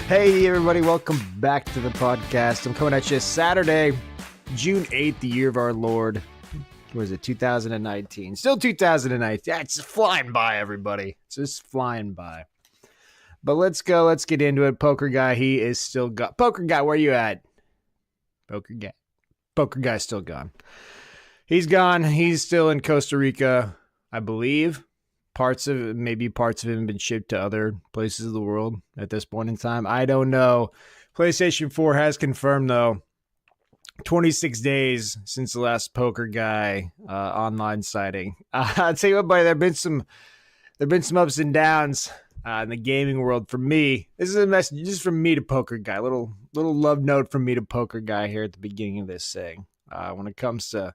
Hey, everybody, welcome back to the podcast. I'm coming at you Saturday, June 8th, the year of our Lord. What is it, 2019? Still 2019. Yeah, it's just flying by, everybody. It's just flying by. But let's go. Let's get into it. Poker Guy, he is still gone. Poker Guy, where you at? Poker Guy's still gone. He's gone. He's still in Costa Rica, I believe. Parts of him have been shipped to other places of the world at this point in time. I don't know. PlayStation 4 has confirmed, though, 26 days since the last Poker Guy online sighting. I'll tell you what, buddy, there've been some ups and downs in the gaming world. For me, this is a message just from me to Poker Guy. Little love note from me to Poker Guy here at the beginning of this thing. When it comes to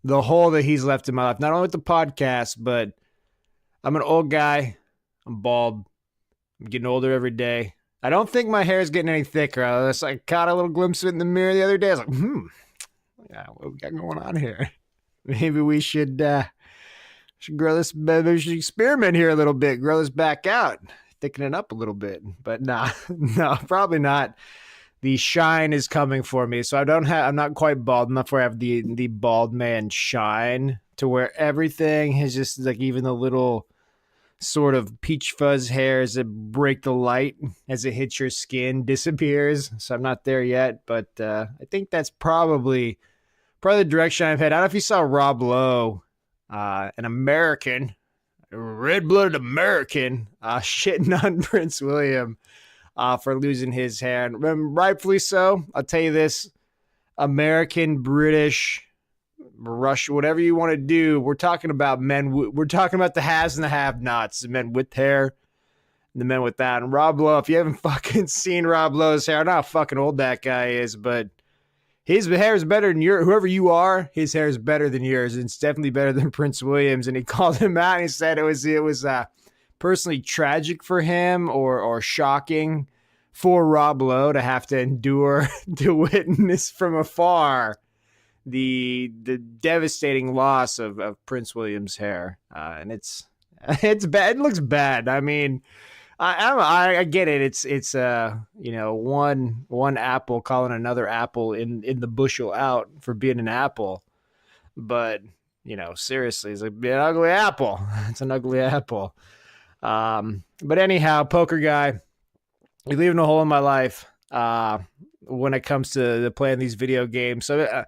the hole that he's left in my life, not only with the podcast, but I'm an old guy. I'm bald. I'm getting older every day. I don't think my hair is getting any thicker. I caught a little glimpse of it in the mirror the other day. I was like, yeah, what we got going on here? Maybe we should grow this. Maybe we should experiment here a little bit. Grow this back out, thicken it up a little bit. But no, probably not. The shine is coming for me, so I'm not quite bald enough where I have the bald man shine to where everything is just like even the little sort of peach fuzz hairs that break the light as it hits your skin disappears. So I'm not there yet, but I think that's probably the direction I've had. I don't know if you saw Rob Lowe, an American, a red-blooded American, shitting on Prince William for losing his hair. And rightfully so. I'll tell you this, American, British, Russia, whatever you want to do, we're talking about men. We're talking about the haves and the have-nots, the men with hair and the men without. And Rob Lowe, if you haven't fucking seen Rob Lowe's hair, I don't know how fucking old that guy is, but his hair is better than yours. Whoever you are, his hair is better than yours. And it's definitely better than Prince William's. And he called him out and he said it was personally tragic for him or shocking for Rob Lowe to have to endure to witness from afar the devastating loss of Prince William's hair, and it's bad. It looks bad. I mean, I get it. It's one apple calling another apple in the bushel out for being an apple, but seriously, it's like an ugly apple. It's an ugly apple. But anyhow, Poker Guy, you're leaving a hole in my life when it comes to playing these video games. So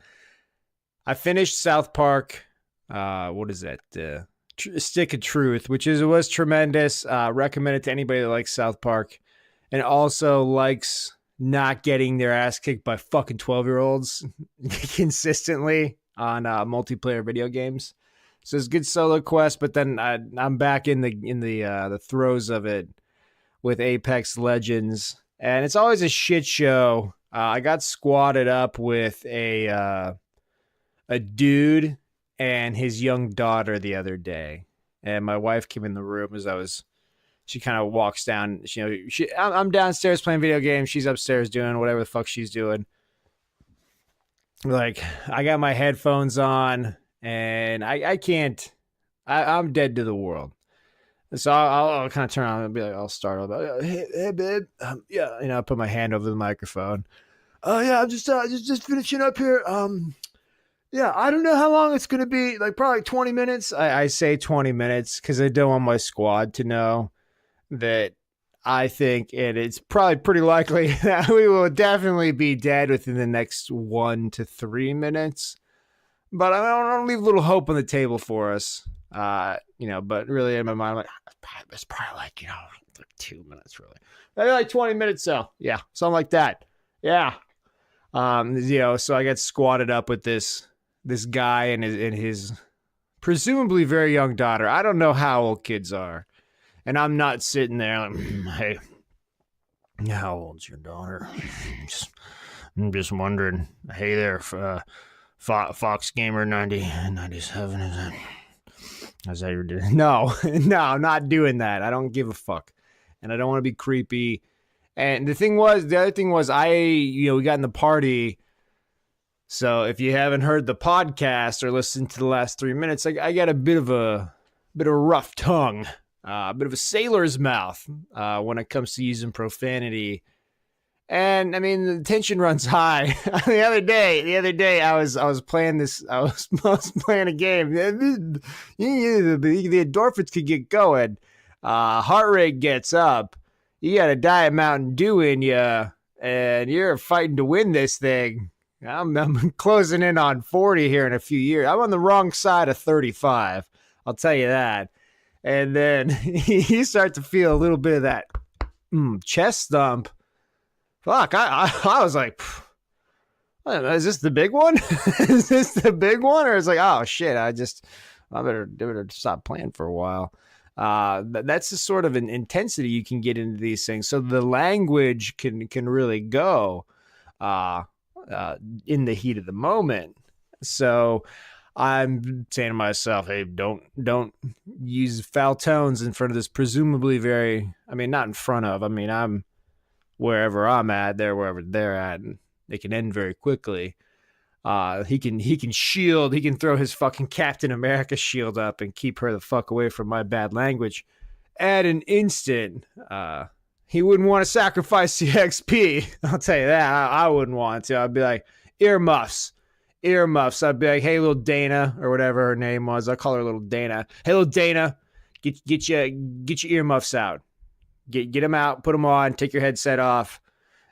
I finished South Park. What is that? Stick of Truth, which was tremendous. Recommend it to anybody that likes South Park and also likes not getting their ass kicked by fucking 12-year-olds consistently on multiplayer video games. So it's a good solo quest, but then I'm back in the throes of it with Apex Legends, and it's always a shit show. I got squatted up with a dude and his young daughter the other day, and my wife came in the room she kind of walks down. I'm downstairs playing video games. She's upstairs doing whatever the fuck she's doing. Like, I got my headphones on and I can't, I'm dead to the world. So I'll kind of turn on and be like, I'll start. I'll be like, hey babe. Yeah. I put my hand over the microphone. Oh yeah, I'm just finishing up here. Yeah, I don't know how long it's going to be, like probably 20 minutes. I say 20 minutes because I don't want my squad to know that I think, and it's probably pretty likely that we will definitely be dead within the next 1 to 3 minutes. But I don't leave a little hope on the table for us, but really in my mind, I'm like, it's probably like 2 minutes, really. Maybe like 20 minutes, so yeah, something like that. Yeah. So I got squatted up with this guy and his presumably very young daughter. I don't know how old kids are. And I'm not sitting there like, hey, how old's your daughter? I'm just wondering. Hey there, Fox Gamer 97. Is that your doing? No, I'm not doing that. I don't give a fuck. And I don't want to be creepy. And the other thing was, we got in the party. So if you haven't heard the podcast or listened to the last 3 minutes, I got a bit of a rough tongue, a bit of a sailor's mouth when it comes to using profanity And I mean, the tension runs high. the other day, I was playing this. I was playing a game. The endorphins could get going. Heart rate gets up. You got a Diet Mountain Dew in you, and you're fighting to win this thing. I'm closing in on 40 here in a few years. I'm on the wrong side of 35. I'll tell you that. And then you start to feel a little bit of that chest thump. Fuck, I was like, is this the big one? Is this the big one? Or it's like, oh shit, I better stop playing for a while. That's the sort of an intensity you can get into these things. So the language can really go in the heat of the moment. So I'm saying to myself, hey, don't use foul tones in front of this presumably not in front of, I'm wherever I'm at, they're wherever they're at, and they can end very quickly. He can shield, he can throw his fucking Captain America shield up and keep her the fuck away from my bad language at an instant. He wouldn't want to sacrifice the XP. I'll tell you that. I wouldn't want to. I'd be like, earmuffs. I'd be like, hey, little Dana, or whatever her name was. I'll call her little Dana. Hey, little Dana, get your earmuffs out. Get them out, put them on, take your headset off,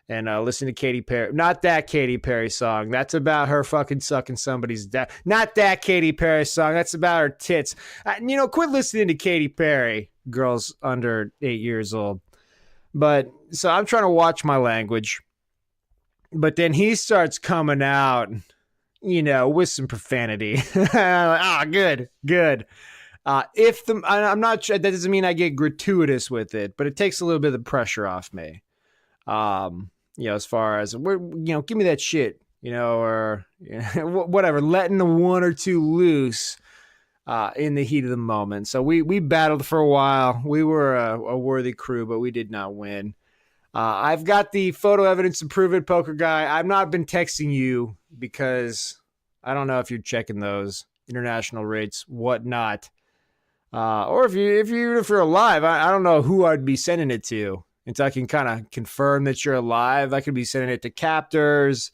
and listen to Katy Perry. Not that Katy Perry song. That's about her fucking sucking somebody's dick. Not that Katy Perry song. That's about her tits. Quit listening to Katy Perry, girls under 8 years old. But so I'm trying to watch my language. But then he starts coming out, with some profanity. Good. I'm not sure, that doesn't mean I get gratuitous with it, but it takes a little bit of the pressure off me. As far as give me that shit, or whatever, letting the one or two loose in the heat of the moment. So we battled for a while. We were a worthy crew, but we did not win. I've got the photo evidence to prove it, Poker Guy. I've not been texting you because I don't know if you're checking those international rates, whatnot. Or if you're alive, I don't know who I'd be sending it to. Until I can kind of confirm that you're alive, I could be sending it to captors,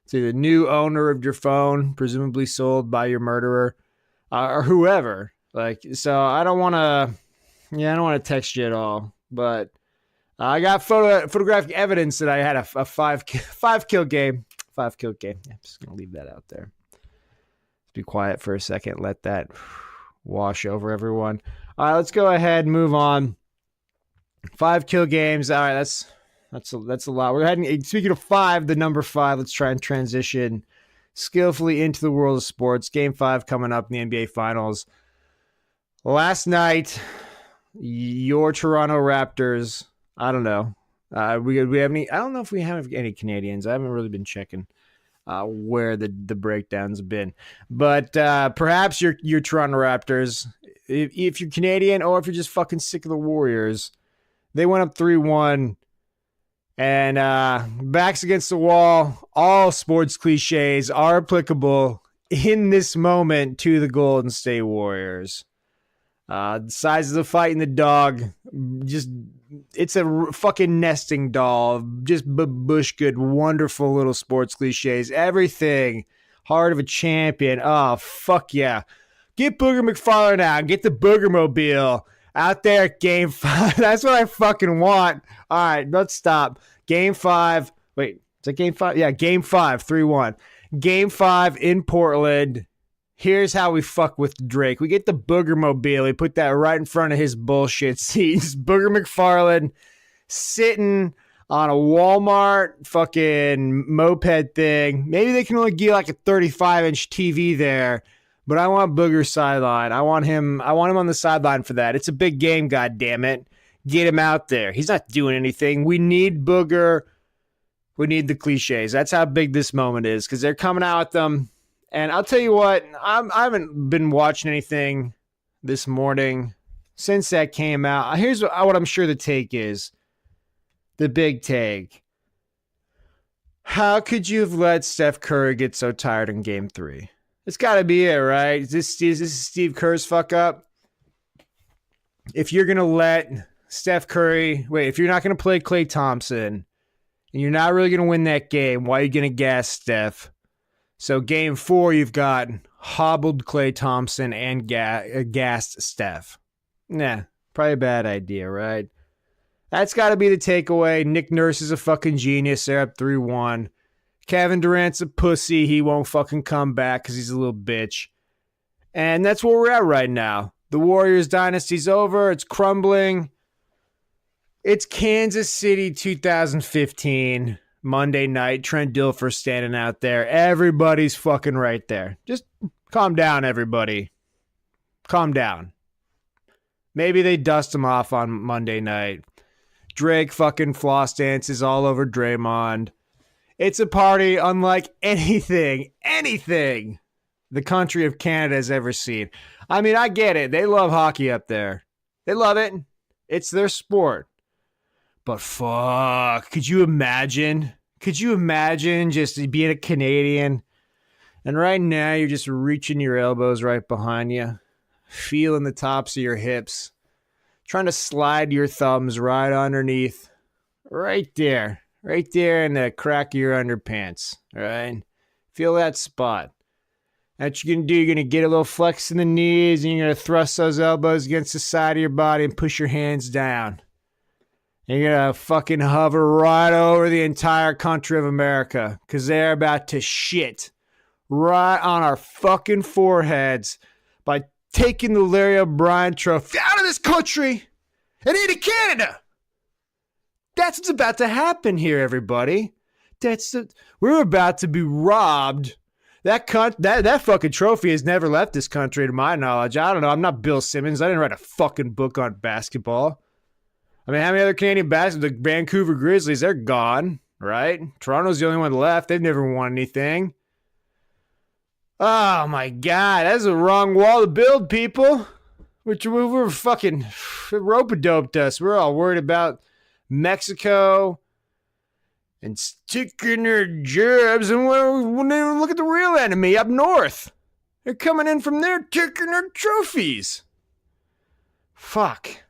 to the new owner of your phone, presumably sold by your murderer, or whoever. So I don't want to text you at all. But I got photographic evidence that I had a five kill game. 5 kill game. I'm just gonna leave that out there. Be quiet for a second. Let that wash over everyone. All right, let's go ahead and move on. 5 kill games. All right, that's a lot. We're heading. Speaking of 5, the number 5. Let's try and transition skillfully into the world of sports. Game 5 coming up in the NBA Finals. Last night, your Toronto Raptors. I don't know. We have any? I don't know if we have any Canadians. I haven't really been checking where the breakdowns have been, but perhaps your Toronto Raptors. If you're Canadian or if you're just fucking sick of the Warriors, they went up 3-1, and backs against the wall. All sports cliches are applicable in this moment to the Golden State Warriors. The size of the fighting the dog, it's a fucking nesting doll. Just bush good, wonderful little sports cliches. Everything. Heart of a champion. Oh, fuck yeah. Get Booger McFarlane out. Get the Booger Mobile out there at Game 5. That's what I fucking want. All right, let's stop. Game 5. Wait, is that Game 5? Yeah, Game 5, 3-1. Game 5 in Portland. Here's how we fuck with Drake. We get the Booger Mobile. We put that right in front of his bullshit seats. Booger McFarlane sitting on a Walmart fucking moped thing. Maybe they can only get like a 35-inch TV there, but I want Booger's sideline. I want him on the sideline for that. It's a big game, goddammit. Get him out there. He's not doing anything. We need Booger. We need the cliches. That's how big this moment is, because they're coming out with them. And I'll tell you what, I haven't been watching anything this morning since that came out. Here's what I'm sure the take is. The big take. How could you have let Steph Curry get so tired in Game 3? It's got to be it, right? Is this Steve Kerr's fuck up? If you're going to let Steph Curry... Wait, if you're not going to play Klay Thompson And you're not really going to win that game. Why are you going to gas Steph? So game 4, you've got hobbled Klay Thompson and gassed Steph. Nah, probably a bad idea, right? That's got to be the takeaway. Nick Nurse is a fucking genius. They're up 3-1. Kevin Durant's a pussy. He won't fucking come back because he's a little bitch. And that's where we're at right now. The Warriors dynasty's over. It's crumbling. It's Kansas City 2015, Monday night. Trent Dilfer standing out there. Everybody's fucking right there. Just calm down, everybody. Calm down. Maybe they dust him off on Monday night. Drake fucking floss dances all over Draymond. It's a party unlike anything the country of Canada has ever seen. I mean, I get it. They love hockey up there. They love it. It's their sport. But fuck, could you imagine? Could you imagine just being a Canadian? And right now, you're just reaching your elbows right behind you, feeling the tops of your hips, trying to slide your thumbs right underneath, right there in the crack of your underpants, all right? Feel that spot. That's what you're going to do. You're going to get a little flex in the knees, and you're going to thrust those elbows against the side of your body and push your hands down. And you're going to fucking hover right over the entire country of America because they're about to shit right on our fucking foreheads by taking the Larry O'Brien trophy out of this country and into Canada. That's what's about to happen here, everybody. We're about to be robbed. That fucking trophy has never left this country, to my knowledge. I don't know. I'm not Bill Simmons. I didn't write a fucking book on basketball. I mean, how many other Canadian basketball? The Vancouver Grizzlies, they're gone, right? Toronto's the only one left. They've never won anything. Oh, my God. That's the wrong wall to build, people. We're fucking rope-a-doped us. We're all worried about Mexico and sticking their jabs. And look at the real enemy up north. They're coming in from there, taking their trophies. Fuck.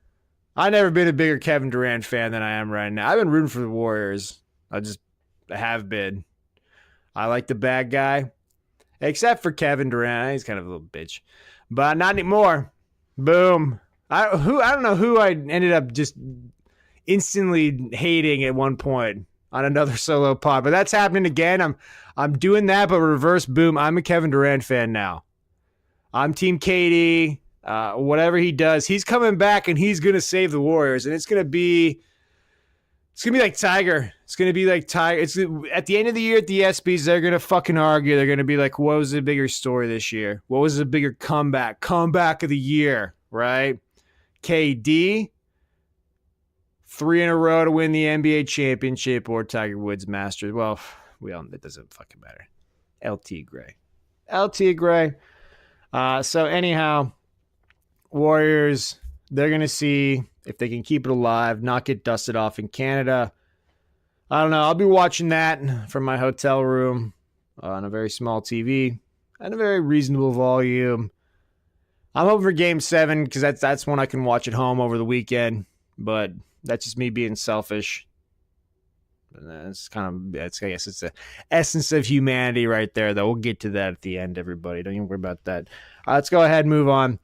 I've never been a bigger Kevin Durant fan than I am right now. I've been rooting for the Warriors. I have been. I like the bad guy. Except for Kevin Durant. He's kind of a little bitch. But not anymore. Boom. I don't know who I ended up just instantly hating at one point on another solo pod. But that's happening again. I'm doing that, but reverse boom. I'm a Kevin Durant fan now. I'm Team KD. Whatever he does, he's coming back and he's gonna save the Warriors, and it's gonna be like Tiger. It's gonna be like Tiger. It's at the end of the year at the ESPYs, they're gonna fucking argue. They're gonna be like, "What was the bigger story this year? What was the bigger comeback of the year?" Right? KD, 3 in a row to win the NBA championship, or Tiger Woods Masters. Well, it doesn't fucking matter. LT Gray. So anyhow. Warriors, they're going to see if they can keep it alive, not get dusted off in Canada. I don't know. I'll be watching that from my hotel room on a very small TV at a very reasonable volume. I'm hoping for Game 7 because that's when I can watch at home over the weekend. But that's just me being selfish. I guess it's the essence of humanity right there, though. We'll get to that at the end, everybody. Don't even worry about that. All right, let's go ahead and move on.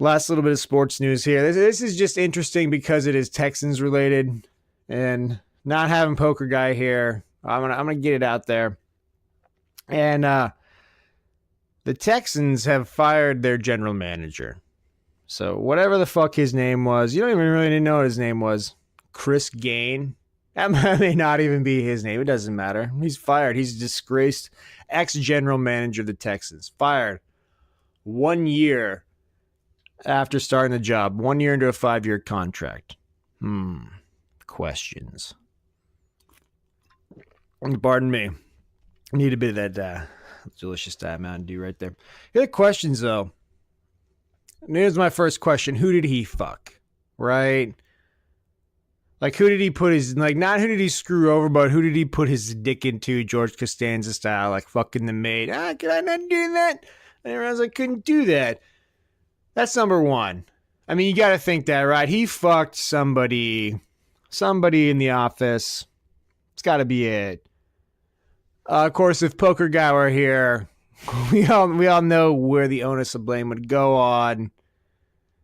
Last little bit of sports news here. This is just interesting because it is Texans related, and not having Poker Guy here, I'm gonna get it out there. And the Texans have fired their general manager. So whatever the fuck his name was, you don't even really know what his name was. Chris Gain. That may not even be his name. It doesn't matter. He's fired. He's a disgraced ex-general manager of the Texans. Fired 1 year after starting the job, 1 year into a 5-year contract. Questions. Pardon me. Need a bit of that delicious Diet Mountain Dew right there. Here are the questions, though. And here's my first question. Who did he fuck? Right? Like, who did he put his, like, not who did he screw over, but who did he put his dick into, George Costanza style, like fucking the maid? Could I not do that? And everyone's like, couldn't do that. That's number one. I mean, you got to think that, right? He fucked somebody in the office. It's got to be it. Of course, if Poker Guy were here, we all know where the onus of blame would go on.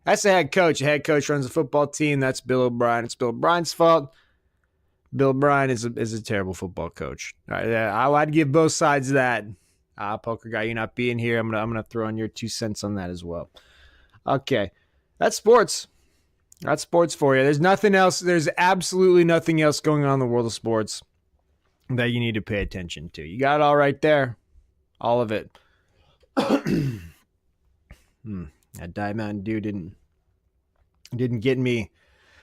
That's the head coach. The head coach runs the football team. That's Bill O'Brien. It's Bill O'Brien's fault. Bill O'Brien is a terrible football coach. All right, I'd give both sides of that. Poker Guy, you not being here, I'm gonna throw in your 2 cents on that as well. Okay, that's sports. That's sports for you. There's nothing else. There's absolutely nothing else going on in the world of sports that you need to pay attention to. You got it all right there, all of it. That Diet Mountain Dew didn't get me,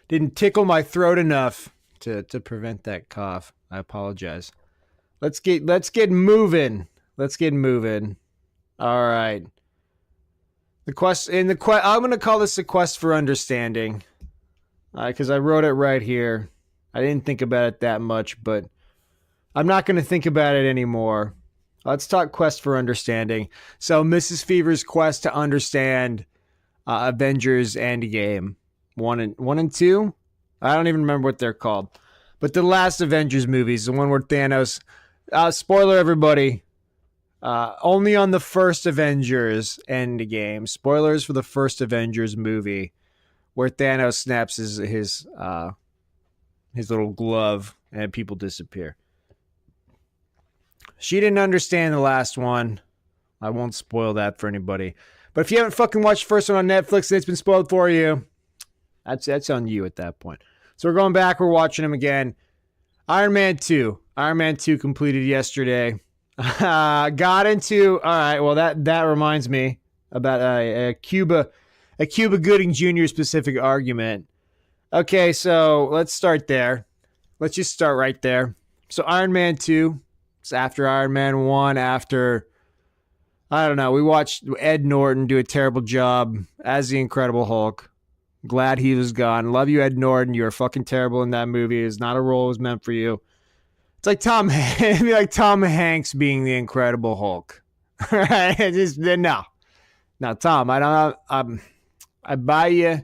didn't tickle my throat enough to prevent that cough. I apologize. Let's get moving. Let's get moving. All right. I'm going to call this a quest for understanding, because I wrote it right here. I didn't think about it that much, but I'm not going to think about it anymore. Let's talk quest for understanding. So Mrs. Fever's quest to understand Avengers Endgame 1 and 2. I don't even remember what they're called, but the last Avengers movies, the one where Thanos. Spoiler, everybody. Only on the first Avengers Endgame. Spoilers for the first Avengers movie, where Thanos snaps his little glove and people disappear. She didn't understand the last one. I won't spoil that for anybody. But if you haven't fucking watched the first one on Netflix and it's been spoiled for you, that's on you at that point. So we're going back. We're watching them again. Iron Man 2. Iron Man 2 completed yesterday. Got into... All right, well, that reminds me about a Cuba Gooding Jr. specific argument. Okay, so let's start there. Let's just start right there. So Iron Man 2... It's after Iron Man 1, after, I don't know, we watched Ed Norton do a terrible job as the Incredible Hulk. Glad he was gone. Love you, Ed Norton. You were fucking terrible in that movie. It's not a role that was meant for you. It's like Tom Hanks being the Incredible Hulk. Right? Just, no. Now, Tom, I buy you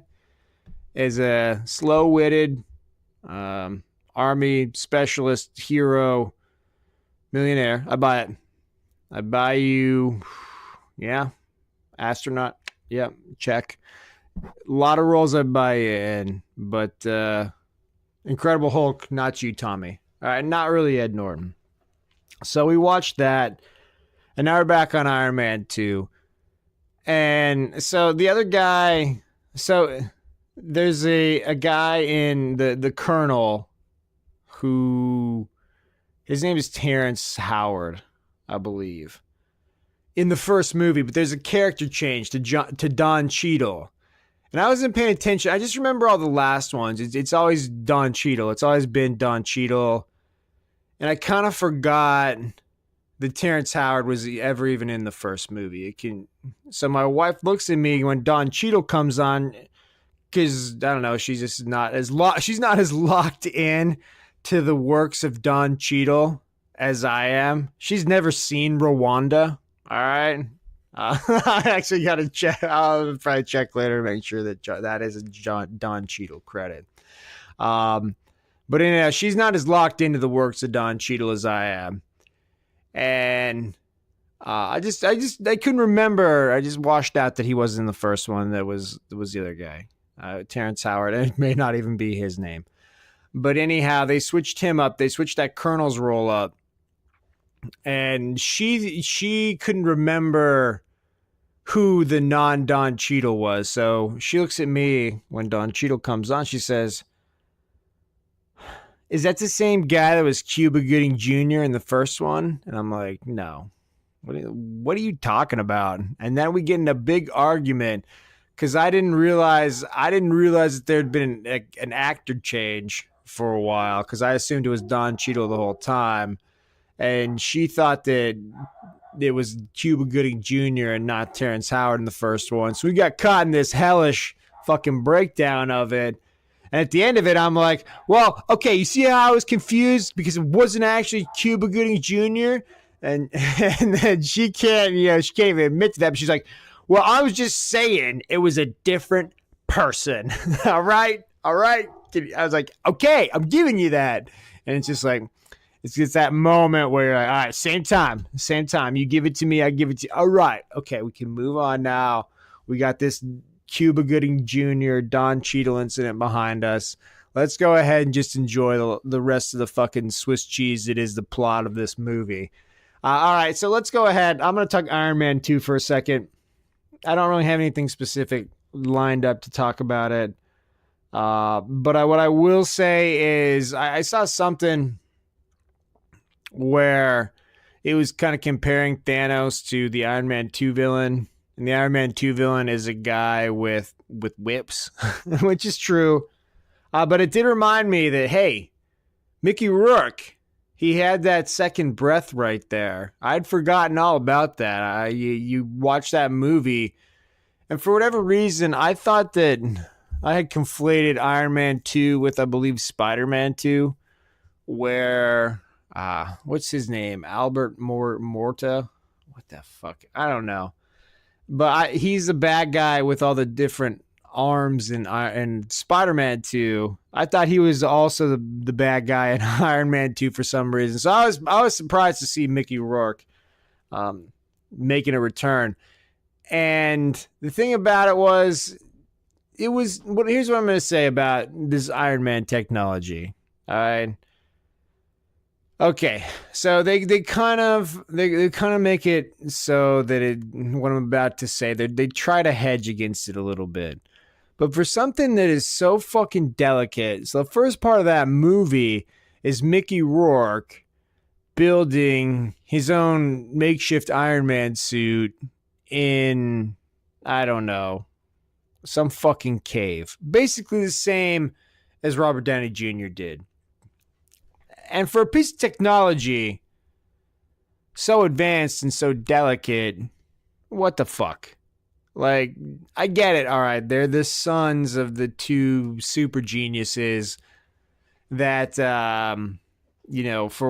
as a slow-witted army specialist hero millionaire. I buy it. I buy you, yeah, astronaut. Yeah, check. A lot of roles I buy you in, but Incredible Hulk, not you, Tommy. All right, not really Ed Norton. So we watched that, and now we're back on Iron Man 2. And so the other guy, so there's a guy in the Colonel who... His name is Terrence Howard, I believe, in the first movie. But there's a character change to Don Cheadle. And I wasn't paying attention. I just remember all the last ones. It's always Don Cheadle. It's always been Don Cheadle. And I kind of forgot that Terrence Howard was ever even in the first movie. So my wife looks at me when Don Cheadle comes on, because, I don't know, she's just not as locked in to the works of Don Cheadle as I am. She's never seen Rwanda. All right. I actually got to check. I'll probably check later to make sure that is a Don Cheadle credit. But anyhow, she's not as locked into the works of Don Cheadle as I am. And I couldn't remember. I just washed out that he wasn't in the first one. That was the other guy, Terrence Howard. It may not even be his name. But anyhow, they switched him up. They switched that Colonel's role up. And she couldn't remember who the non-Don Cheadle was. So she looks at me when Don Cheadle comes on. She says, "Is that the same guy that was Cuba Gooding Jr. in the first one?" And I'm like, "No. What are you talking about?" And then we get in a big argument because I didn't realize that there'd been an actor change for a while, because I assumed it was Don Cheadle the whole time, and she thought that it was Cuba Gooding Jr. and not Terrence Howard in the first one. So we got caught in this hellish fucking breakdown of it. And at the end of it, I'm like, well, okay, you see how I was confused because it wasn't actually Cuba Gooding Jr. And then she can't even admit to that. But she's like, well, I was just saying it was a different person. All right. I was like, okay, I'm giving you that. And it's just like, It's that moment where you're like, all right, same time. You give it to me, I give it to you. All right, okay, we can move on now. We got this Cuba Gooding Jr. Don Cheadle incident behind us. Let's go ahead and just enjoy the rest of the fucking Swiss cheese that is the plot of this movie. All right, so let's go ahead. I'm going to talk Iron Man 2 for a second. I don't really have anything specific lined up to talk about it. But what I will say is I saw something where it was kind of comparing Thanos to the Iron Man 2 villain. And the Iron Man 2 villain is a guy with whips, which is true. But it did remind me that, hey, Mickey Rourke, he had that second breath right there. I'd forgotten all about that. You watch that movie, and for whatever reason, I thought that I had conflated Iron Man 2 with, I believe, Spider-Man 2, where, what's his name? Albert Morta? What the fuck? I don't know. But he's a bad guy with all the different arms and Spider-Man 2. I thought he was also the bad guy in Iron Man 2 for some reason. So I was surprised to see Mickey Rourke making a return. And the thing about it was here's what I'm going to say about this Iron Man technology. All right. Okay, so they kind of make it so that what I'm about to say, they try to hedge against it a little bit. But for something that is so fucking delicate, so the first part of that movie is Mickey Rourke building his own makeshift Iron Man suit in, I don't know, some fucking cave. Basically the same as Robert Downey Jr. did. And for a piece of technology so advanced and so delicate, what the fuck? Like, I get it, all right. They're the sons of the two super geniuses that, for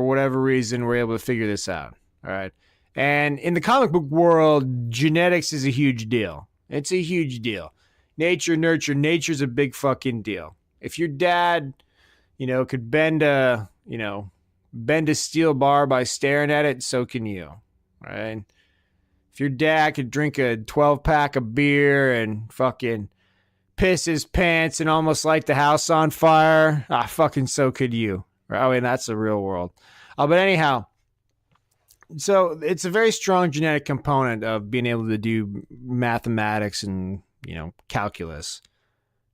whatever reason, were able to figure this out, all right? And in the comic book world, genetics is a huge deal. It's a huge deal. Nature, nurture, nature's a big fucking deal. If your dad, could bend a steel bar by staring at it, so can you, right? If your dad could drink a 12-pack of beer and fucking piss his pants and almost light the house on fire, fucking so could you. Right? I mean, that's the real world. But anyhow, so it's a very strong genetic component of being able to do mathematics and, calculus.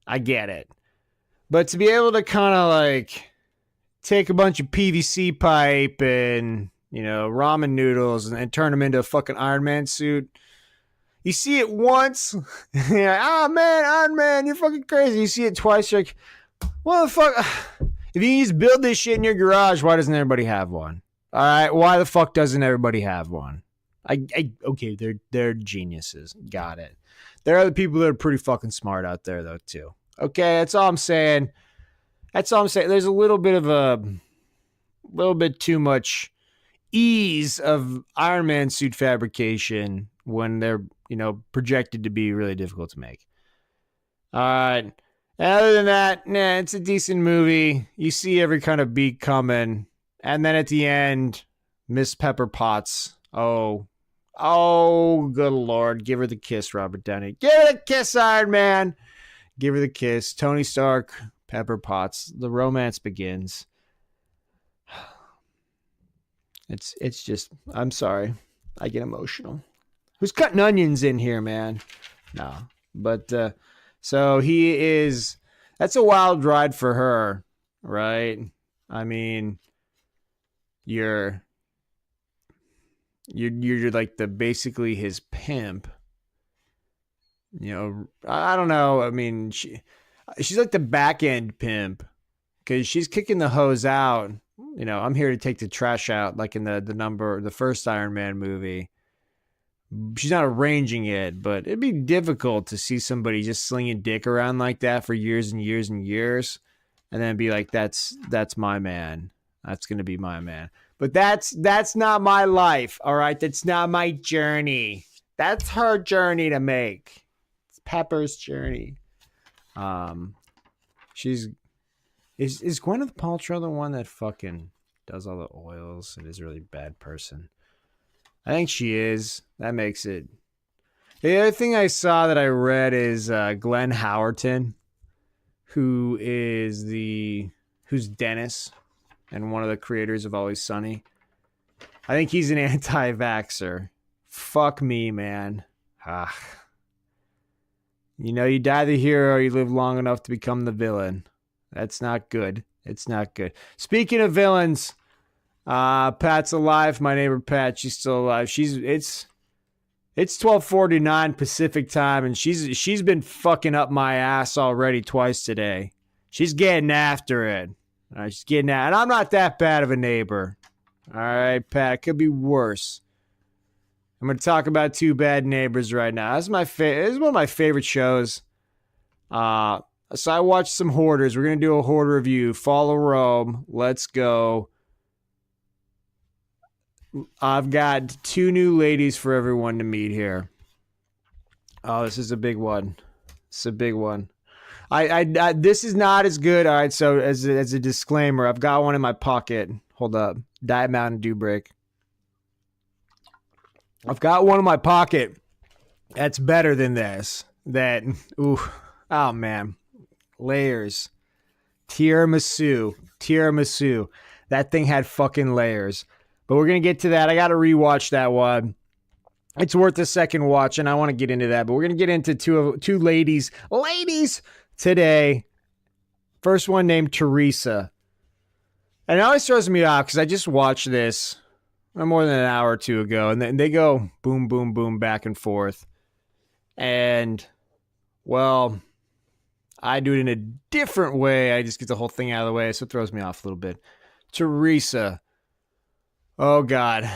I get it. But to be able to kind of like take a bunch of PVC pipe and, ramen noodles and turn them into a fucking Iron Man suit. You see it once, you're like, oh man, Iron Man, you're fucking crazy. You see it twice, you're like, what the fuck? If you just build this shit in your garage, why doesn't everybody have one? All right, why the fuck doesn't everybody have one? Okay, they're geniuses. Got it. There are other people that are pretty fucking smart out there though too. Okay, that's all I'm saying. There's a little bit too much ease of Iron Man suit fabrication when they're, projected to be really difficult to make. All right. Other than that, it's a decent movie. You see every kind of beat coming. And then at the end, Miss Pepper Potts. Oh, good Lord. Give her the kiss, Robert Downey. Give her the kiss, Iron Man. Give her the kiss. Tony Stark, Pepper Potts. The romance begins. It's just, I'm sorry. I get emotional. Who's cutting onions in here, man? No. But, so that's a wild ride for her, right? I mean, you're like basically his pimp. I don't know. I mean, she's like the back end pimp because she's kicking the hose out. I'm here to take the trash out, like in the first Iron Man movie. She's not arranging it, but it'd be difficult to see somebody just slinging dick around like that for years and years and years, and then be like, "That's my man. That's gonna be my man." But that's not my life. All right, that's not my journey. That's her journey to make. It's Pepper's journey. Is Gwyneth Paltrow the one that fucking does all the oils and is a really bad person. I think she is. That makes it. The other thing I saw that I read is Glenn Howerton, who's Dennis and one of the creators of Always Sunny. I think he's an anti-vaxxer. Fuck me, man. You know, you die the hero, you live long enough to become the villain. That's not good. It's not good. Speaking of villains, Pat's alive. My neighbor Pat, she's still alive. It's 12:49 Pacific time, and she's been fucking up my ass already twice today. She's getting after it. All right, she's getting at, and I'm not that bad of a neighbor. All right, Pat, it could be worse. I'm going to talk about Two Bad Neighbors right now. This is one of my favorite shows. So I watched some Hoarders. We're going to do a Hoarder review. Follow Rome. Let's go. I've got 2 new ladies for everyone to meet here. Oh, this is a big one. It's a big one. I this is not as good. All right, so as a disclaimer, I've got one in my pocket. Hold up. Diet Mountain Dew break. I've got one in my pocket that's better than this. Oh man. Layers. Tiramisu. That thing had fucking layers. But we're going to get to that. I got to rewatch that one. It's worth a second watch, and I want to get into that. But we're going to get into two ladies today. First one named Teresa. And it always throws me off because I just watched this more than an hour or two ago, and then they go boom, boom, boom, back and forth. And, well, I do it in a different way. I just get the whole thing out of the way, so it throws me off a little bit. Teresa. Oh, God,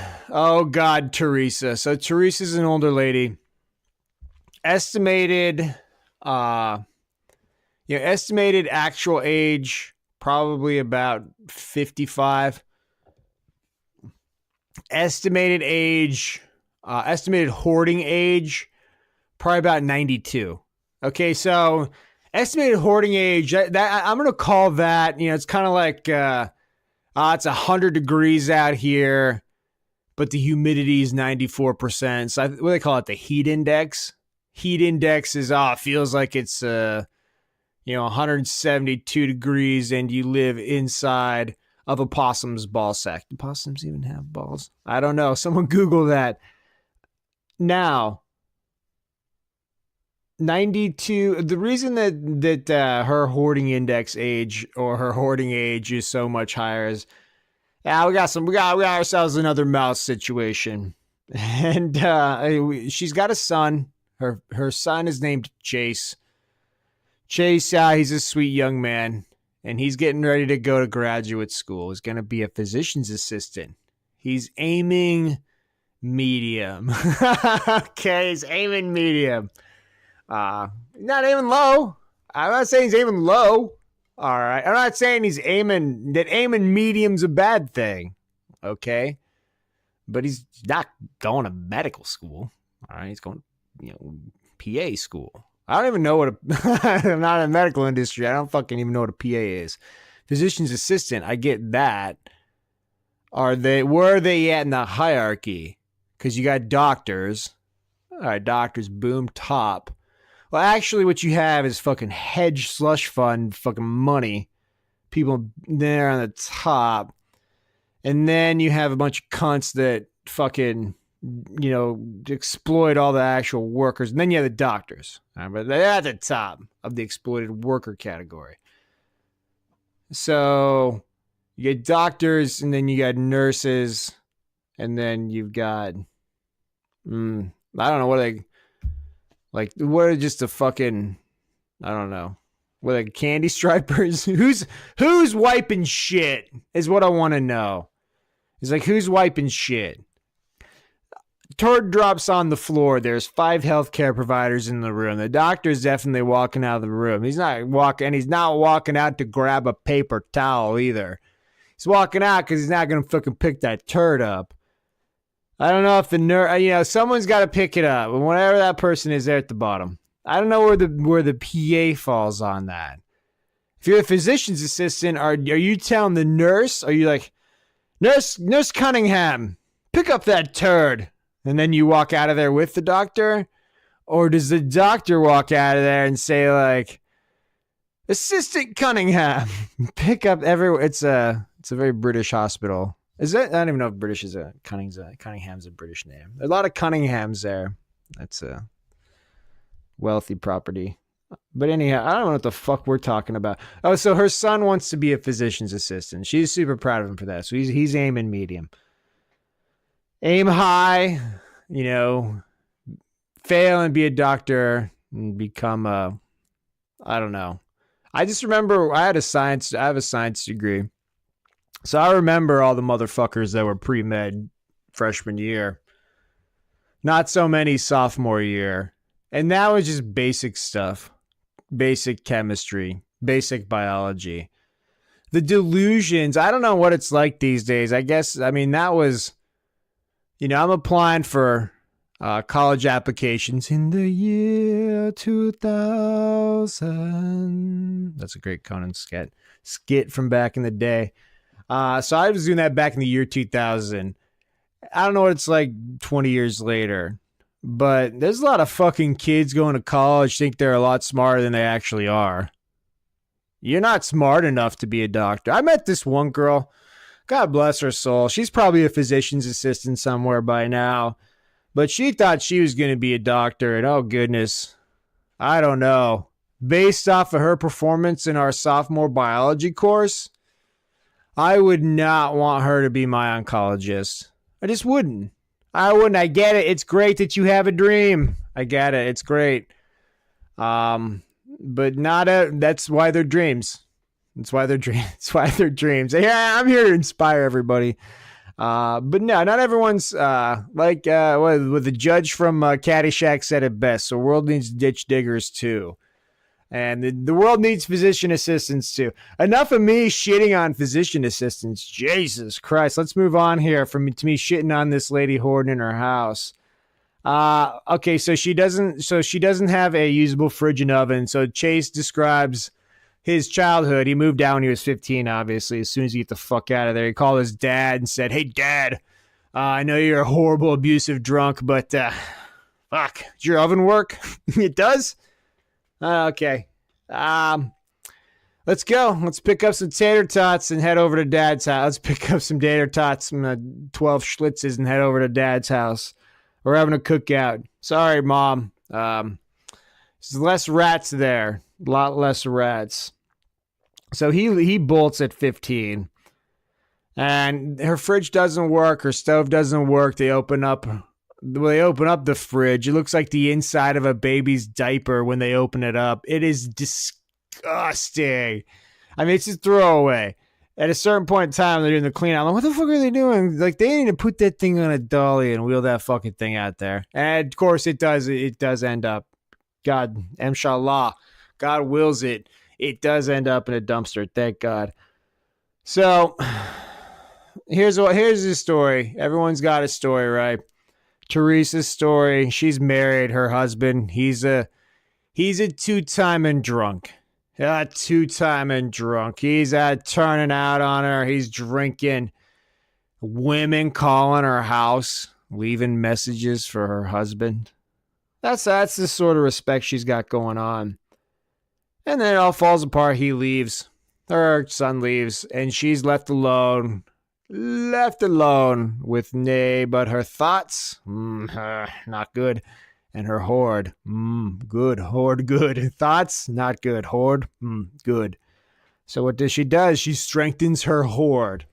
Teresa. So Teresa's an older lady. Estimated actual age, probably about 55. Estimated hoarding age, probably about 92. Okay, so estimated hoarding age, that I'm going to call that, it's kind of like, it's 100 degrees out here, but the humidity is 94%. So what do they call it? The heat index. Heat index is, it feels like it's, 172 degrees and you live inside of a possum's ball sack. Do possums even have balls? I don't know. Someone Google that. Now, 92. The reason that her hoarding index age or her hoarding age is so much higher is, we got ourselves another mouse situation, and she's got a son. Her son is named Chase. Chase, he's a sweet young man, and he's getting ready to go to graduate school. He's going to be a physician's assistant. He's aiming medium. Okay, he's aiming medium. Not aiming low. I'm not saying he's aiming low. All right. I'm not saying aiming medium's a bad thing. Okay. But he's not going to medical school. All right. He's going, PA school. I don't even know what I'm not in the medical industry. I don't fucking even know what a PA is. Physician's assistant. I get that. Where are they at in the hierarchy? Because you got doctors. All right. Doctors, boom, top. Well, actually, what you have is fucking hedge slush fund fucking money. People there on the top. And then you have a bunch of cunts that fucking, exploit all the actual workers. And then you have the doctors. Right? But they're at the top of the exploited worker category. So you get doctors, and then you got nurses, and then you've got, I don't know what they... Like, what are just the fucking, I don't know, what are they, candy stripers? Who's wiping shit is what I want to know. It's like, who's wiping shit? Turd drops on the floor. There's 5 healthcare providers in the room. The doctor's definitely walking out of the room. He's not walking out to grab a paper towel either. He's walking out because he's not going to fucking pick that turd up. I don't know if the nurse, someone's got to pick it up, and whatever that person is there at the bottom. I don't know where the PA falls on that. If you're a physician's assistant, are you telling the nurse? Are you like, Nurse Cunningham, pick up that turd. And then you walk out of there with the doctor? Or does the doctor walk out of there and say, like, Assistant Cunningham, pick up it's a very British hospital. Is it? I don't even know if British is Cunningham's a British name. There are a lot of Cunninghams there. That's a wealthy property. But anyhow, I don't know what the fuck we're talking about. Oh, so her son wants to be a physician's assistant. She's super proud of him for that. So he's aiming medium. Aim high, fail and be a doctor and become I don't know. I just remember I have a science degree. So I remember all the motherfuckers that were pre-med freshman year. Not so many sophomore year. And that was just basic stuff. Basic chemistry. Basic biology. The delusions, I don't know what it's like these days. That was, I'm applying for college applications in the year 2000. That's a great Conan skit from back in the day. So I was doing that back in the year 2000. I don't know what it's like 20 years later, but there's a lot of fucking kids going to college think they're a lot smarter than they actually are. You're not smart enough to be a doctor. I met this one girl. God bless her soul. She's probably a physician's assistant somewhere by now. But she thought she was going to be a doctor, and oh goodness, I don't know. Based off of her performance in our sophomore biology course, I would not want her to be my oncologist. I just wouldn't. I get it. It's great that you have a dream. I get it. It's great. But that's why they're dreams. That's why they're dreams. That's why they're dreams. Yeah, I'm here to inspire everybody. But no, not everyone's what the judge from Caddyshack said it best. The world needs ditch diggers too, and the world needs physician assistants too. Enough of me shitting on physician assistants. Jesus Christ, let's move on here to me shitting on this lady hoarding in her house. Okay, so she doesn't have a usable fridge and oven. So Chase describes his childhood. He moved out when he was 15, obviously. As soon as he get the fuck out of there, he called his dad and said, "Hey, Dad, I know you're a horrible, abusive drunk, but fuck, does your oven work?" It does? Okay. Let's go. Let's pick up some tater tots and head over to Dad's house. Let's pick up some tater tots, some 12 schlitzes, and head over to Dad's house. We're having a cookout. Sorry, Mom. There's less rats there. A lot less rats. So he bolts at 15. And her fridge doesn't work. Her stove doesn't work. They open up the fridge. It looks like the inside of a baby's diaper when they open it up. It is disgusting. I mean, it's just throwaway. At a certain point in time, they're doing the clean out. I'm like, what the fuck are they doing? Like, they need to put that thing on a dolly and wheel that fucking thing out there. And of course, it does end up. God, inshallah. God wills it. It does end up in a dumpster. Thank God. So here's the story. Everyone's got a story, right? Teresa's story. She's married. Her husband. He's a two-time and drunk. Two-time and drunk. He's turning out on her. He's drinking. Women calling her house, leaving messages for her husband. That's the sort of respect she's got going on. And then it all falls apart. He leaves. Her son leaves. And she's left alone. Left alone with nay but her thoughts. Not good. And her hoard. Good. Hoard, good. Thoughts, not good. Hoard, good. So what does she do? She strengthens her hoard.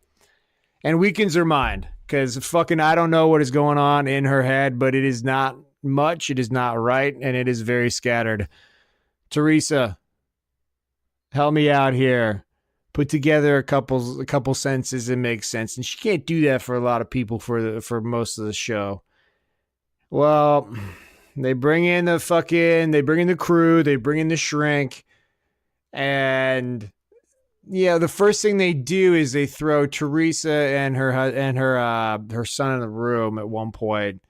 And weakens her mind. Because fucking I don't know what is going on in her head. But it is not much. It is not right. And it is very scattered. Teresa, help me out here. Put together a couple sentences and make sense. And she can't do that for a lot of people for most of the show. Well, they bring in the crew, they bring in the shrink, and the first thing they do is they throw Teresa and her son in the room at one point.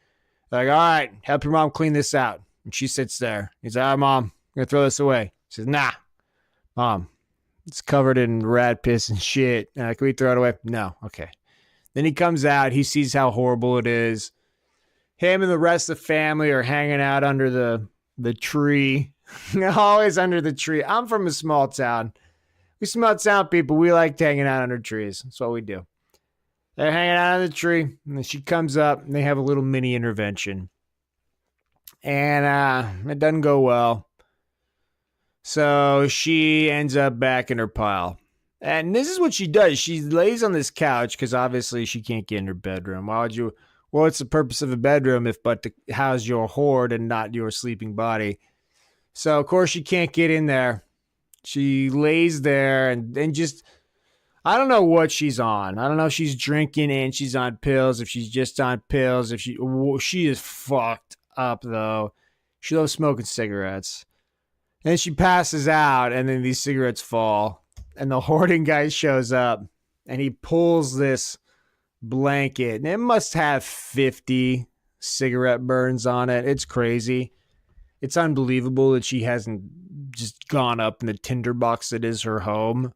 They're like, all right, help your mom clean this out. And she sits there. He's like, all right, Mom, I'm gonna throw this away. She says, nah, Mom, it's covered in rat piss and shit. Can we throw it away? No, okay. Then he comes out. He sees how horrible it is. Him and the rest of the family are hanging out under the tree. Always under the tree. I'm from a small town. We small town people. We like hanging out under trees. That's what we do. They're hanging out on the tree. And then she comes up and they have a little mini intervention. And it doesn't go well. So she ends up back in her pile. And this is what she does. She lays on this couch because obviously she can't get in her bedroom. Why would you? Well, what's the purpose of a bedroom if but to house your hoard and not your sleeping body? So, of course, she can't get in there. She lays there and just, I don't know what she's on. I don't know if she's drinking and she's on pills, if she's just on pills, if she is fucked up, though. She loves smoking cigarettes. And then she passes out, and then these cigarettes fall. And the hoarding guy shows up, and he pulls this blanket. And it must have 50 cigarette burns on it. It's crazy. It's unbelievable that she hasn't just gone up in the tinderbox that is her home.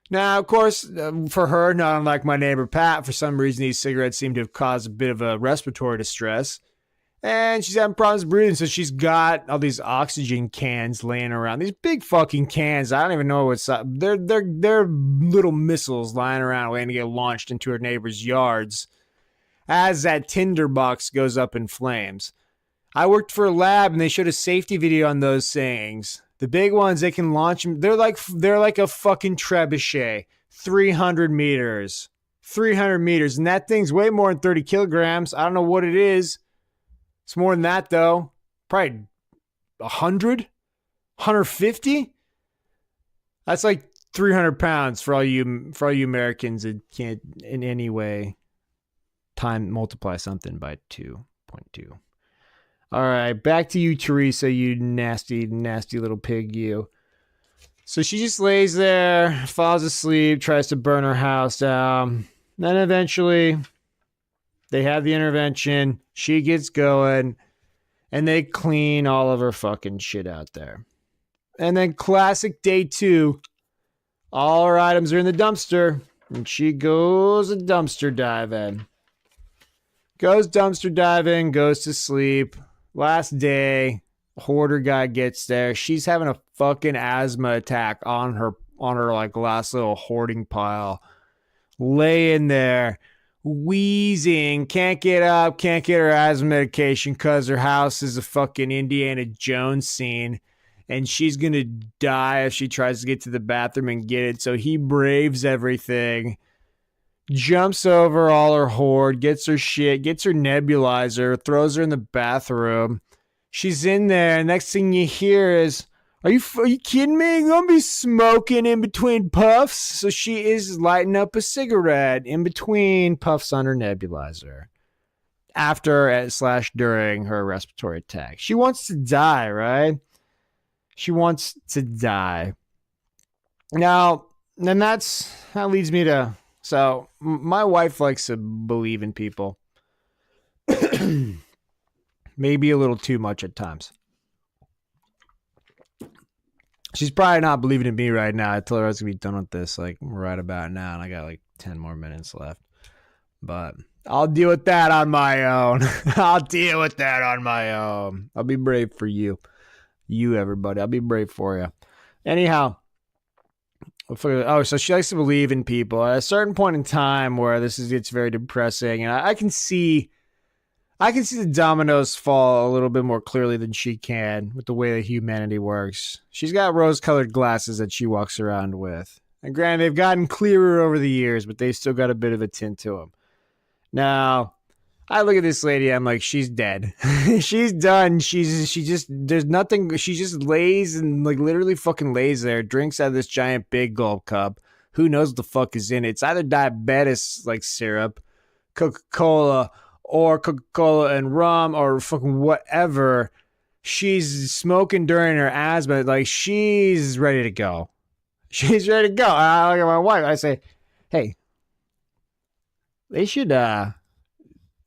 Now, of course, for her, not unlike my neighbor Pat, for some reason these cigarettes seem to have caused a bit of a respiratory distress. And she's having problems breathing, so she's got all these oxygen cans laying around. These big fucking cans. I don't even know what's up. They're little missiles lying around waiting to get launched into her neighbor's yards as that tinderbox goes up in flames. I worked for a lab, and they showed a safety video on those things. The big ones, they can launch them. They're like a fucking trebuchet. 300 meters. 300 meters. And that thing's way more than 30 kilograms. I don't know what it is. It's more than that, though. Probably 100? 150? That's like 300 pounds for all you Americans that can't in any way multiply something by 2.2. All right, back to you, Teresa, you nasty, nasty little pig, you. So she just lays there, falls asleep, tries to burn her house down. Then eventually, they have the intervention. She gets going, and they clean all of her fucking shit out there. And then classic day 2, all her items are in the dumpster, and she goes dumpster diving. Goes dumpster diving, goes to sleep. Last day, hoarder guy gets there. She's having a fucking asthma attack on her like last little hoarding pile. Laying there, wheezing, can't get up, can't get her asthma medication because her house is a fucking Indiana Jones scene. And she's going to die if she tries to get to the bathroom and get it. So he braves everything. Jumps over all her hoard, gets her shit, gets her nebulizer, throws her in the bathroom. She's in there. Next thing you hear is, are you kidding me? I'm going to be smoking in between puffs. So she is lighting up a cigarette in between puffs on her nebulizer. After / during her respiratory attack. She wants to die, right? She wants to die. Now, then that leads me to... So, my wife likes to believe in people. Maybe a little too much at times. She's probably not believing in me right now. I told her I was going to be done with this like right about now, and I got like 10 more minutes left. But I'll deal with that on my own. I'll deal with that on my own. I'll be brave for you. You, everybody. I'll be brave for you. Anyhow. Oh, so she likes to believe in people. At a certain point in time where gets very depressing, and I can see the dominoes fall a little bit more clearly than she can with the way that humanity works. She's got rose-colored glasses that she walks around with. And granted, they've gotten clearer over the years, but they still got a bit of a tint to them. Now, I look at this lady, I'm like, she's dead. She's done. There's nothing. She just lays and like literally fucking lays there, drinks out of this giant big gulp cup. Who knows what the fuck is in it? It's either diabetes like syrup, Coca-Cola, or Coca-Cola and rum, or fucking whatever. She's smoking during her asthma. Like, she's ready to go. She's ready to go. I look at my wife. I say, hey, they should,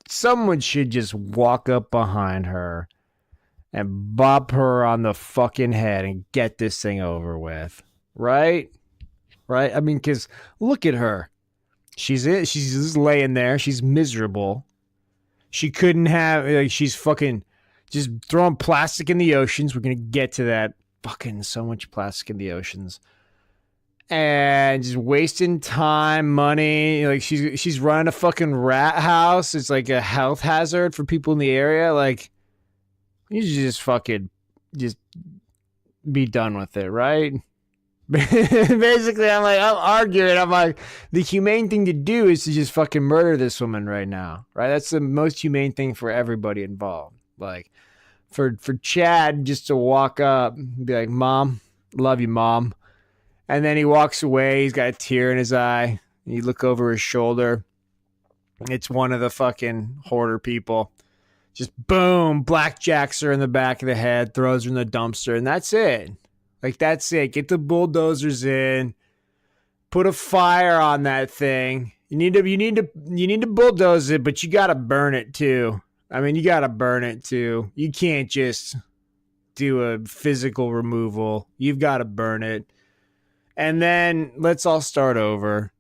someone should just walk up behind her and bop her on the fucking head and get this thing over with. Right? Right? I mean, because look at her. She's just laying there. She's miserable. She couldn't have, like, she's fucking just throwing plastic in the oceans. We're going to get to that. Fucking so much plastic in the oceans. And just wasting time, money. Like, she's running a fucking rat house. It's like a health hazard for people in the area. Like, you should just fucking just be done with it, right? Basically, I'm arguing. I'm like, the humane thing to do is to just fucking murder this woman right now, right? That's the most humane thing for everybody involved. Like, for Chad just to walk up and be like, Mom, love you, Mom. And then he walks away. He's got a tear in his eye. You look over his shoulder. It's one of the fucking hoarder people. Just boom, blackjacks her in the back of the head, throws her in the dumpster, and that's it. Like, that's it. Get the bulldozers in. Put a fire on that thing. You need to bulldoze it, but you gotta burn it too. I mean, you gotta burn it too. You can't just do a physical removal. You've got to burn it. And then let's all start over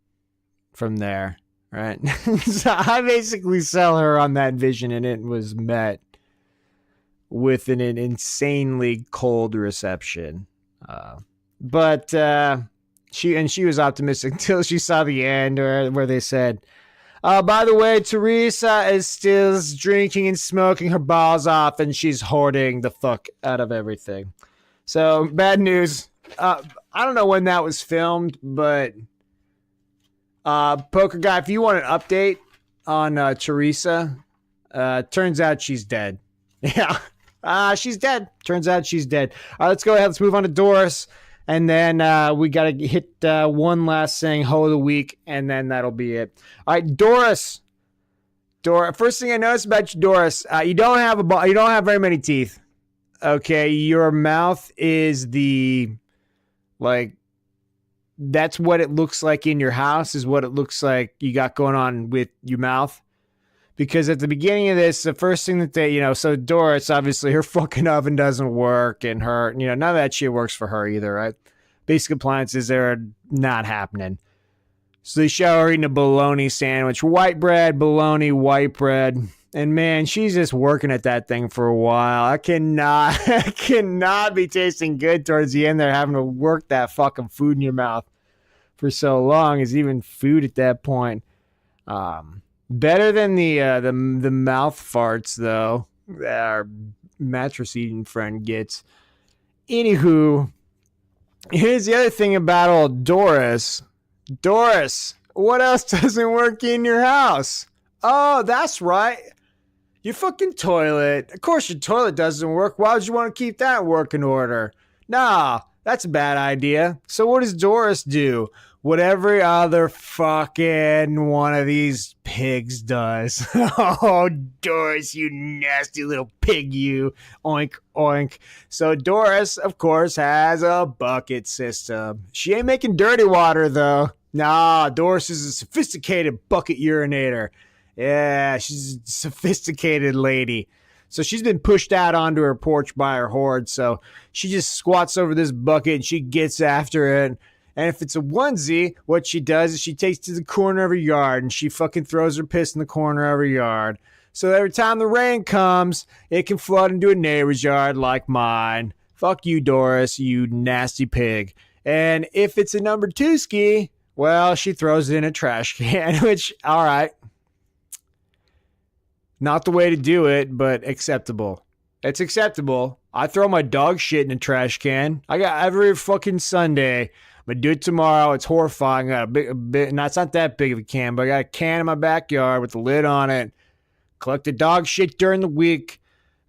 from there, right? So I basically sell her on that vision, and it was met with an insanely cold reception. But she was optimistic until she saw the end where they said, by the way, Teresa is still drinking and smoking her balls off, and she's hoarding the fuck out of everything. So, bad news. I don't know when that was filmed, but Poker Guy, if you want an update on Teresa, turns out she's dead. Yeah, she's dead. Turns out she's dead. All right, let's go ahead. Let's move on to Doris. And then we got to hit one last thing, Ho of the Week, and then that'll be it. All right, Doris. First thing I noticed about you, Doris, you don't have very many teeth. Okay, your mouth is that's what it looks like in your house, is what it looks like you got going on with your mouth. Because at the beginning of this, the first thing that they, so Doris, obviously her fucking oven doesn't work, and her, none of that shit works for her either, right? Basic appliances, they're not happening. So they show her eating a bologna sandwich, white bread, bologna, white bread. And man, she's just working at that thing for a while. I cannot be tasting good towards the end there, having to work that fucking food in your mouth for so long. Is even food at that point. Better than the mouth farts though that our mattress eating friend gets. Anywho, here's the other thing about old Doris. Doris, what else doesn't work in your house? Oh, that's right. Your fucking toilet. Of course your toilet doesn't work. Why would you want to keep that in working order? Nah, that's a bad idea. So what does Doris do? What every other fucking one of these pigs does. Oh, Doris, you nasty little pig, you. Oink, oink. So Doris, of course, has a bucket system. She ain't making dirty water, though. Nah, Doris is a sophisticated bucket urinator. Yeah, she's a sophisticated lady. So she's been pushed out onto her porch by her horde. So she just squats over this bucket and she gets after it. And if it's a onesie, what she does is she takes to the corner of her yard and she fucking throws her piss in the corner of her yard. So every time the rain comes, it can flood into a neighbor's yard like mine. Fuck you, Doris, you nasty pig. And if it's a number 2 ski, well, she throws it in a trash can, which, all right. Not the way to do it, but acceptable. It's acceptable. I throw my dog shit in a trash can. I got every fucking Sunday. I'm going to do it tomorrow. It's horrifying. I got a bit, no, it's not that big of a can, but I got a can in my backyard with the lid on it. Collect the dog shit during the week.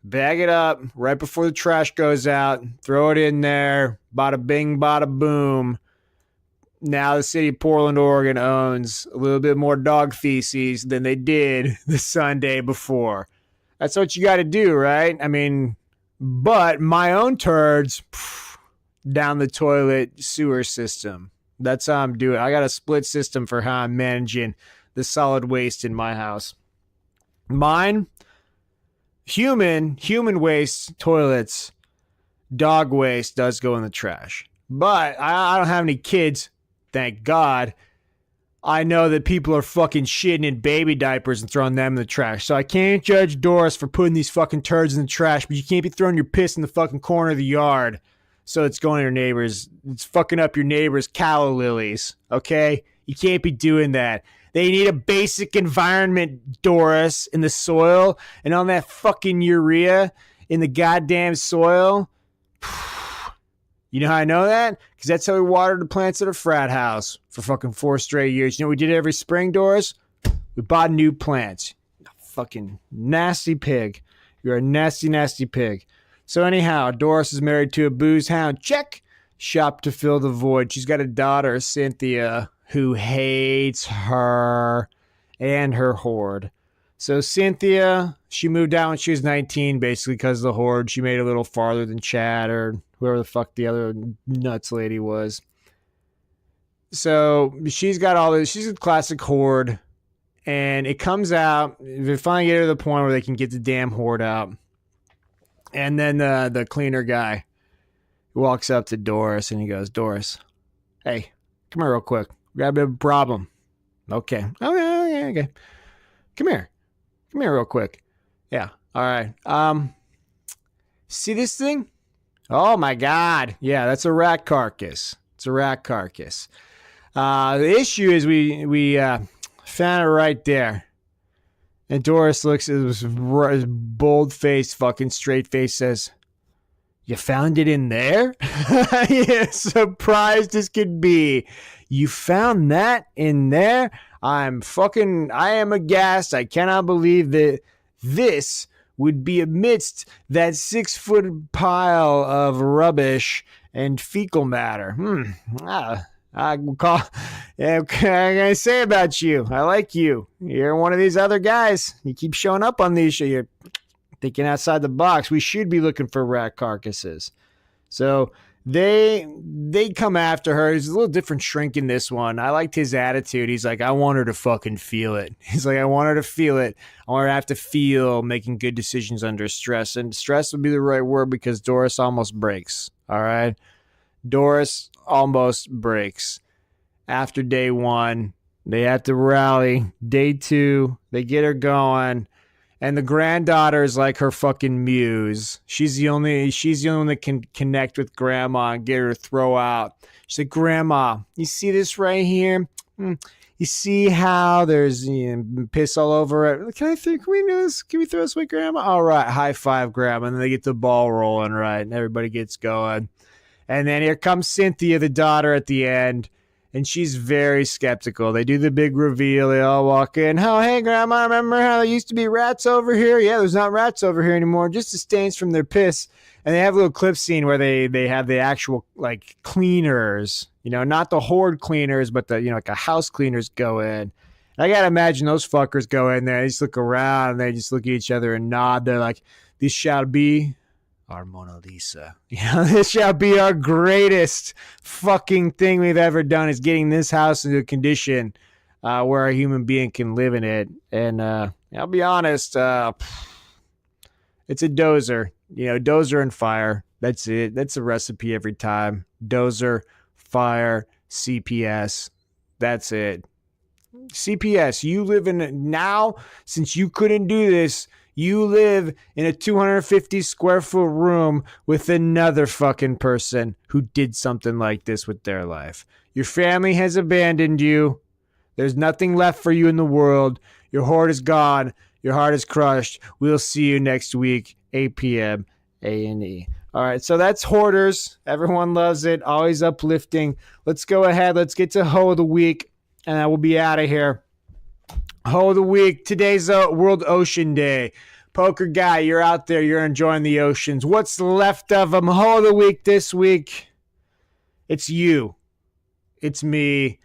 Bag it up right before the trash goes out. Throw it in there. Bada bing, bada boom. Now the city of Portland, Oregon owns a little bit more dog feces than they did the Sunday before. That's what you got to do, right? I mean, but my own turds down the toilet sewer system. That's how I'm doing. I got a split system for how I'm managing the solid waste in my house. Mine, human waste, toilets, dog waste does go in the trash. But I don't have any kids. Thank God. I know that people are fucking shitting in baby diapers and throwing them in the trash. So I can't judge Doris for putting these fucking turds in the trash, but you can't be throwing your piss in the fucking corner of the yard. So it's going to your neighbors. It's fucking up your neighbors' calla lilies. Okay? You can't be doing that. They need a basic environment, Doris, in the soil and on that fucking urea in the goddamn soil. You know how I know that? Because that's how we watered the plants at a frat house for fucking 4 straight years. You know what we did every spring, Doris? We bought new plants. Fucking nasty pig. You're a nasty, nasty pig. So anyhow, Doris is married to a booze hound. Check. Shop to fill the void. She's got a daughter, Cynthia, who hates her and her horde. So Cynthia, she moved out when she was 19, basically because of the horde. She made it a little farther than Chad or whoever the fuck the other nuts lady was. So she's got all this. She's a classic horde. And it comes out. They finally get to the point where they can get the damn horde out. And then the cleaner guy walks up to Doris and he goes, Doris, hey, come here real quick. We got a bit of a problem. Okay. Okay. Come here real quick. Yeah. All right. See this thing? Oh my God. Yeah, that's a rat carcass. It's a rat carcass. The issue is we found it right there. And Doris looks at this bold face, fucking straight face, says, you found it in there? Yeah, surprised as could be. You found that in there? I am aghast. I cannot believe that this would be amidst that 6-foot pile of rubbish and fecal matter. What can I say about you? I like you. You're one of these other guys. You keep showing up on these shows. You're thinking outside the box. We should be looking for rat carcasses. So they come after her. He's a little different shrink in this one. I liked his attitude. He's like, I want her to fucking feel it. He's like, I want her to feel it. I want her to have to feel making good decisions under stress. And stress would be the right word because Doris almost breaks. All right? Doris almost breaks. After day 1, they have to rally. Day 2, they get her going. And the granddaughter is like her fucking muse. She's the only one that can connect with grandma and get her to throw out. She's like, Grandma, you see this right here? You see how there's piss all over it? Can we do this? Can we throw this with Grandma? All right, high five, Grandma. And then they get the ball rolling, right? And everybody gets going. And then here comes Cynthia, the daughter, at the end. And she's very skeptical. They do the big reveal. They all walk in. Oh, hey, Grandma, remember how there used to be rats over here? Yeah, there's not rats over here anymore. Just the stains from their piss. And they have a little clip scene where they have the actual, like, cleaners. You know, not the horde cleaners, but the, like a house cleaners go in. And I got to imagine those fuckers go in there. They just look around. And they just look at each other and nod. They're like, this shall be our Mona Lisa. This shall be our greatest fucking thing we've ever done, is getting this house into a condition where a human being can live in it. And I'll be honest, it's a dozer. Dozer and fire. That's it. That's a recipe every time. Dozer, fire, CPS. That's it. CPS, you live in now, since you couldn't do this, you live in a 250 square foot room with another fucking person who did something like this with their life. Your family has abandoned you. There's nothing left for you in the world. Your hoard is gone. Your heart is crushed. We'll see you next week, 8 p.m. A&E. All right, so that's Hoarders. Everyone loves it. Always uplifting. Let's go ahead. Let's get to Ho of the Week, and I will be out of here. Ho of the Week. Today's World Ocean Day. Poker guy, you're out there. You're enjoying the oceans. What's left of them? Ho of the Week this week. It's you. It's me.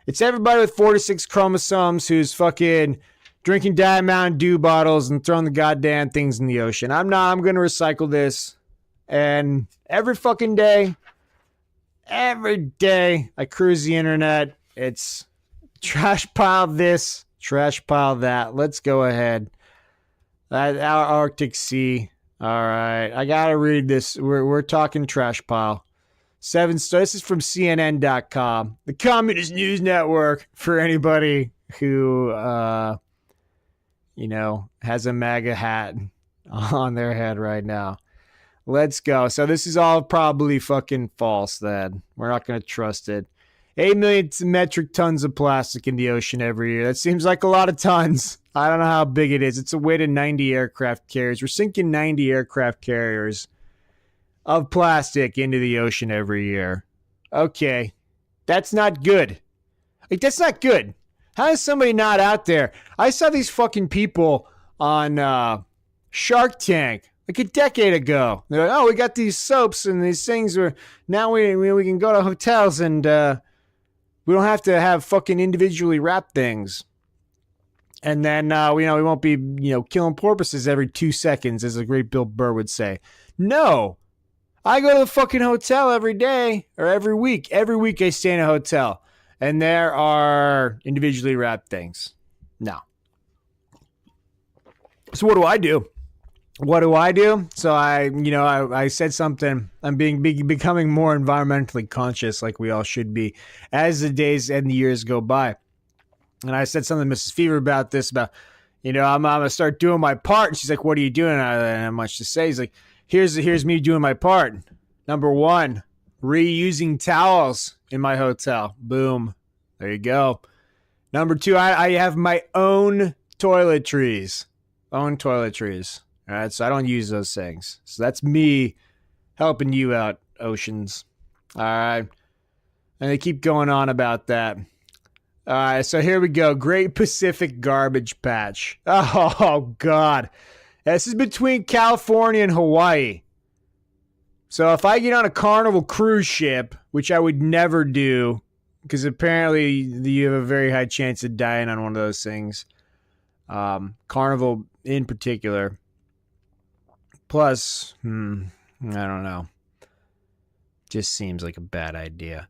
It's everybody with 46 chromosomes who's fucking drinking Diet Mountain Dew bottles and throwing the goddamn things in the ocean. I'm going to recycle this. And every fucking day, I cruise the internet. It's trash pile this, trash pile that. Let's go ahead. Our Arctic Sea. All right. I got to read this. We're talking trash pile. 7-star. This is from CNN.com, the Communist News Network, for anybody who, has a MAGA hat on their head right now. Let's go. So this is all probably fucking false then. We're not going to trust it. 8 million metric tons of plastic in the ocean every year. That seems like a lot of tons. I don't know how big it is. It's a weight of 90 aircraft carriers. We're sinking 90 aircraft carriers of plastic into the ocean every year. Okay. That's not good. Like, that's not good. How is somebody not out there? I saw these fucking people on Shark Tank like a decade ago. They're like, oh, we got these soaps and these things where now we can go to hotels and we don't have to have fucking individually wrapped things. And then, we won't be, killing porpoises every 2 seconds, as the great Bill Burr would say. No. I go to the fucking hotel every day or every week. Every week I stay in a hotel. And there are individually wrapped things. No. So what do I do? So I said something. I'm becoming more environmentally conscious, like we all should be, as the days and the years go by. And I said something to Mrs. Fever about this, I'm gonna start doing my part. And she's like, "What are you doing?" I don't have much to say. He's like, "Here's me doing my part. Number 1, reusing towels in my hotel. Boom, there you go. Number 2, I have my own toiletries. All right, so I don't use those things. So that's me helping you out, oceans. All right. And they keep going on about that. All right, so here we go. Great Pacific Garbage Patch. Oh, God. This is between California and Hawaii. So if I get on a Carnival cruise ship, which I would never do, because apparently you have a very high chance of dying on one of those things. Carnival in particular. Plus, I don't know. Just seems like a bad idea.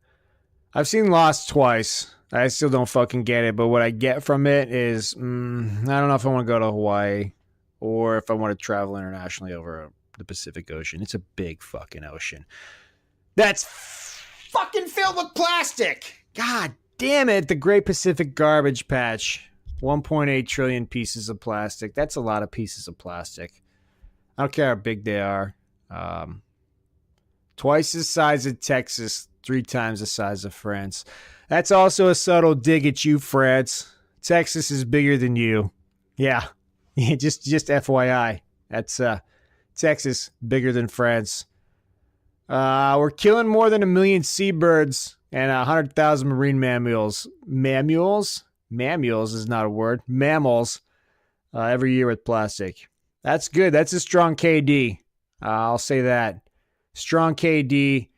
I've seen Lost twice. I still don't fucking get it, but what I get from it is, I don't know if I want to go to Hawaii or if I want to travel internationally over the Pacific Ocean. It's a big fucking ocean. That's fucking filled with plastic. God damn it, the Great Pacific Garbage Patch. 1.8 trillion pieces of plastic. That's a lot of pieces of plastic. I don't care how big they are. Twice the size of Texas, 3 times the size of France. That's also a subtle dig at you, France. Texas is bigger than you. Yeah, just FYI. That's Texas, bigger than France. We're killing more than 1 million seabirds and 100,000 marine mammals. Mammals is not a word. Mammals every year with plastic. That's good. That's a strong KD. I'll say that. Strong KD.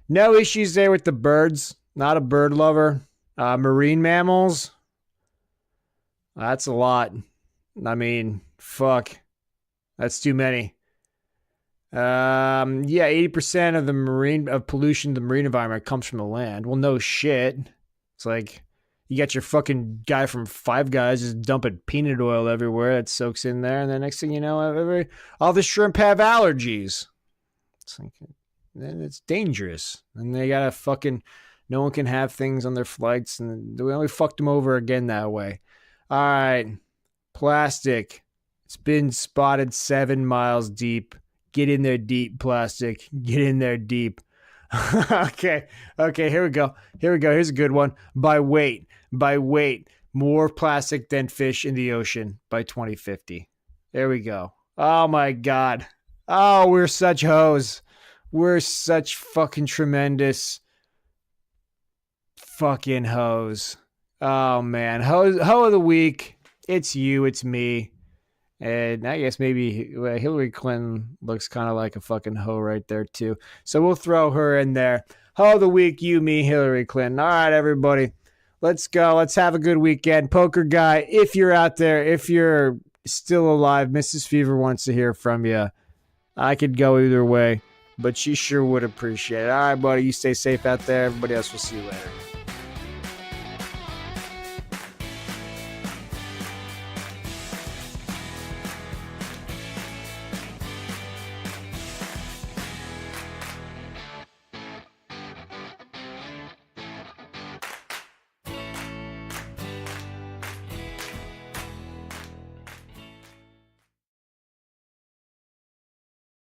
No issues there with the birds. Not a bird lover. Marine mammals. That's a lot. I mean, fuck. That's too many. 80% of pollution to the marine environment comes from the land. Well, no shit. It's like you got your fucking guy from Five Guys just dumping peanut oil everywhere that soaks in there, and the next thing you know, all the shrimp have allergies. It's like, then it's dangerous. And they gotta fucking, no one can have things on their flights, and we only fucked them over again that way. All right, plastic. It's been spotted 7 miles deep. Get in there deep, plastic. Get in there deep. Okay, here we go. Here's a good one. By weight, more plastic than fish in the ocean by 2050. There we go. Oh my God. Oh, we're such hoes. We're such fucking tremendous fucking hoes. Oh man, hoe of the week. It's you, it's me. And I guess maybe Hillary Clinton looks kind of like a fucking hoe right there too. So we'll throw her in there. Hoe of the week, you, me, Hillary Clinton. All right, everybody. Let's go. Let's have a good weekend. Poker guy, if you're out there, if you're still alive, Mrs. Fever wants to hear from you. I could go either way, but she sure would appreciate it. All right, buddy. You stay safe out there. Everybody else, we'll see you later.